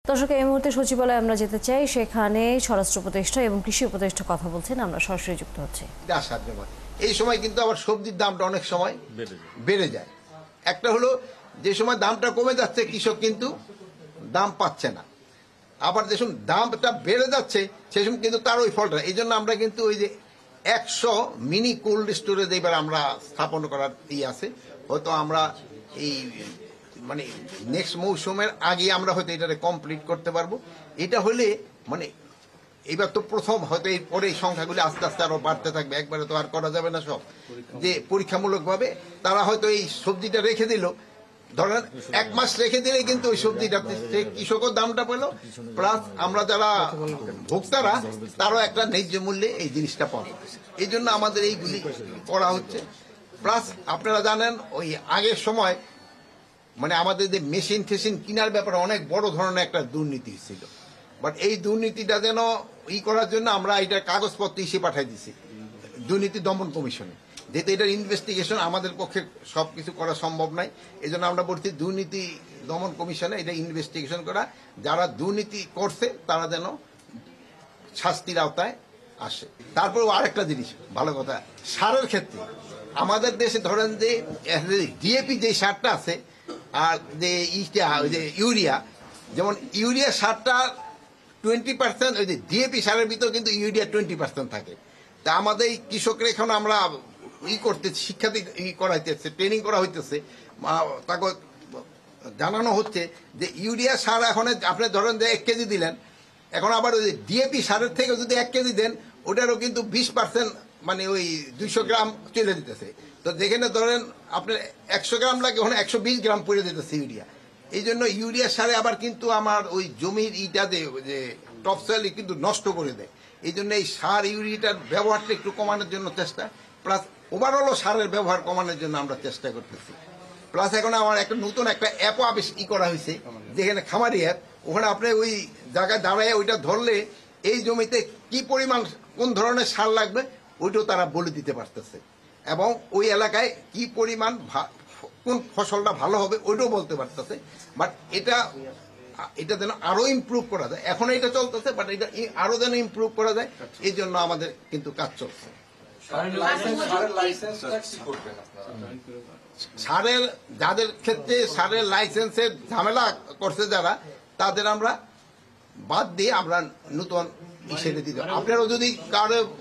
দর্শক, এই মুহূর্তে সচিবালয়ে আমরা যেতে চাই, সেখানে স্বরাষ্ট্র উপদেষ্টা এবং কৃষি উপদেষ্টা কথা বলছেন, আমরা সরাসরি যুক্ত হচ্ছি। এই সময় কিন্তু আবার সবজির দামটা অনেক সময় বেড়ে যায়। একটা হলো যে সময় দামটা কমে যাচ্ছে কৃষক কিন্তু দাম পাচ্ছে না, আবার যে সময় দামটা বেড়ে যাচ্ছে সে সময় কিন্তু তার ওই ফলটা। এই জন্য আমরা কিন্তু ওই যে 100 মিনি কোল্ড স্টোরেজ এবার আমরা স্থাপন করার আছে, হয়তো আমরা এই মানে নেক্সট মৌসুমের আগে আমরা হয়তো এটা কমপ্লিট করতে পারবো। এটা হলে মানে এবার তো প্রথম, হয়তো এই পরে এই সংখ্যাগুলি আস্তে আস্তে আরো বাড়তে থাকবে, একবারে তো আর করা যাবে না সব। যে পরীক্ষামূলকভাবে তারা হয়তো এই সবজিটা রেখে দিল, ধরেন 1 মাস রেখে দিলে কিন্তু ওই সবজিটা কৃষকও দামটা পেল, প্লাস আমরা যারা ভোক্তারা তারও একটা ন্যায্য মূল্যে এই জিনিসটা পাবো। এই জন্য আমাদের এইগুলি করা হচ্ছে। প্লাস আপনারা জানেন ওই আগের সময় মানে আমাদের যে মেশিন টেশিন কেনার ব্যাপারে অনেক বড় ধরনের একটা দুর্নীতি ছিল, বাট এই দুর্নীতিটা যেন করার জন্য আমরা এটা কাগজপত্র হিসেবে পাঠাই দিছি দুর্নীতি দমন কমিশনে, যেহেতু এটার ইনভেস্টিগেশন আমাদের পক্ষে সবকিছু করা সম্ভব নয়। এই জন্য আমরা বলছি দুর্নীতি দমন কমিশনে এটা ইনভেস্টিগেশন করা, যারা দুর্নীতি করছে তারা যেন শাস্তির আওতায় আসে। তারপর আরেকটা জিনিস ভালো কথা, সারের ক্ষেত্রে আমাদের দেশে ধরেন যে ডিএপি যে সারটা আছে আর যে যে ইউরিয়া, যেমন ইউরিয়া সারটা 20%, ওই যে ডিএপি সারের ভিতর কিন্তু ইউরিয়া 20% থাকে। তা আমাদের এই কৃষকরা এখন আমরা করতে শিক্ষাতে করাইতেছে, ট্রেনিং করা হইতেছে, তাকে জানানো হচ্ছে যে ইউরিয়া সার এখন আপনি ধরেন যে 1 কেজি দিলেন, এখন আবার ওই ডিএপি সারের থেকে যদি 1 কেজি দেন ওটারও কিন্তু 20% মানে ওই 200 গ্রাম চলে দিতেছে। তো যেখানে ধরেন আপনার 100 গ্রাম লাগে ওখানে 120 গ্রাম পড়ে দিতেছে ইউরিয়া। এই জন্য ইউরিয়া সারে আবার কিন্তু আমার ওই জমির যে টপ সয়েল কিন্তু নষ্ট করে দেয়। এই জন্য এই সার ইউরিয়াটার ব্যবহারটা একটু কমানোর জন্য চেষ্টা, প্লাস ওভারঅলও সারের ব্যবহার কমানোর জন্য আমরা চেষ্টা করতেছি। প্লাস এখন আমার একটা নতুন একটা অ্যাপও করা হয়েছে, যেখানে খামারি অ্যাপ, ওখানে আপনি ওই জায়গায় দাঁড়ায় ওইটা ধরলে এই জমিতে কি পরিমাণ কোন ধরনের সার লাগবে ওইটাও তারা বলে দিতে পারতেছে, এবং ওই এলাকায় কি পরিমাণ কোন ফসলটা ভালো হবে ওইটাও বলতে পারতেছে। বাট এটা যেন আরো ইমপ্রুভ করা যায়, এখন এটা চলতেছে, বাট এটা আরো যেন ইমপ্রুভ করা যায়, এই জন্য আমাদের কিন্তু কাজ চলছে। সারের যাদের ক্ষেত্রে সারের লাইসেন্সের ঝামেলা করছে যারা, তাদের আমরা বাদ দিয়ে আমরা নতুন হিসেবে দিতে। আপনারও যদি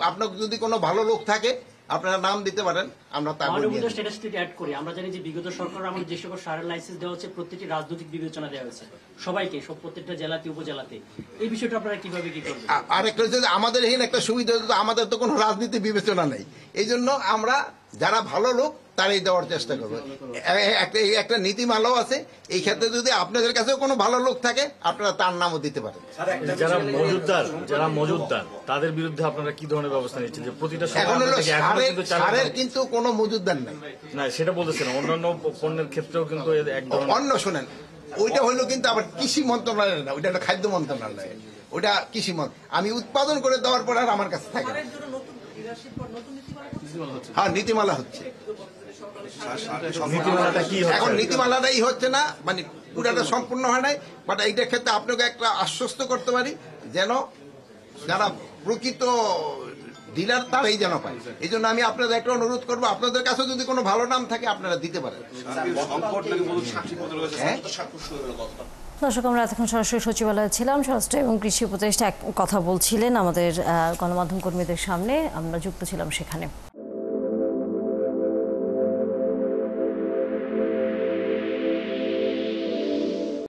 আপনার যদি কোনো ভালো লোক থাকে আপনারা নাম দিতে পারেন, আমরা আমরা জানি যে বিগত সরকার আমাদের যে সকল সারের লাইসেন্স দেওয়া হচ্ছে প্রত্যেকটি রাজনৈতিক বিবেচনা দেওয়া হয়েছে সবাইকে, সব প্রত্যেকটা জেলাতে উপজেলাতে। এই বিষয়টা আপনারা কিভাবে কি করবেন? আরেকটা হচ্ছে আমাদের এখানে একটা সুবিধা, আমাদের তো কোনো রাজনীতি বিবেচনা নেই, এই জন্য আমরা যারা ভালো লোক তারাই দেওয়ার চেষ্টা করবো। একটা নীতিমালাও আছে, এই ক্ষেত্রে যদি আপনাদের কাছেও কোনো ভালো লোক থাকে আপনারা তার নামও দিতে পারেন। যারা মজুদদার তাদের বিরুদ্ধে আপনারা কি ধরনের ব্যবস্থা নিচ্ছেন? যে প্রতিটা এখন হলো সারের কিন্তু কোনো মজুদদার নাই, না সেটা বলতেছেন, অন্যান্য পণ্যের ক্ষেত্রেও কিন্তু অন্য শোনেন, ওইটা হইলো কিন্তু আবার কৃষি মন্ত্রণালয় না, ওইটা খাদ্য মন্ত্রণালয়, ওইটা কৃষি আমি উৎপাদন করে দেওয়ার পর আর আমার কাছে থাকে। হ্যাঁ, নীতিমালা হচ্ছে, এখন নীতিমালাটাই হচ্ছে না, মানে পুরাটা সম্পূর্ণ হয় নাই। বাট এইটার ক্ষেত্রে আপনাকে একটা আশ্বস্ত করতে পারি যেন যারা প্রকৃত ডিলার তারাই যেন পায়। এই জন্য আমি আপনাদের একটা অনুরোধ করবো, আপনাদের কাছে যদি কোনো ভালো নাম থাকে আপনারা দিতে পারেন। দর্শক, আমরা এতক্ষণ সরাসরি সচিবালয়ে ছিলাম, স্বরাষ্ট্র এবং কৃষি উপদেষ্টা কথা বলছিলেন আমাদের গণমাধ্যম কর্মীদের সামনে, আমরা যুক্ত ছিলাম সেখানে।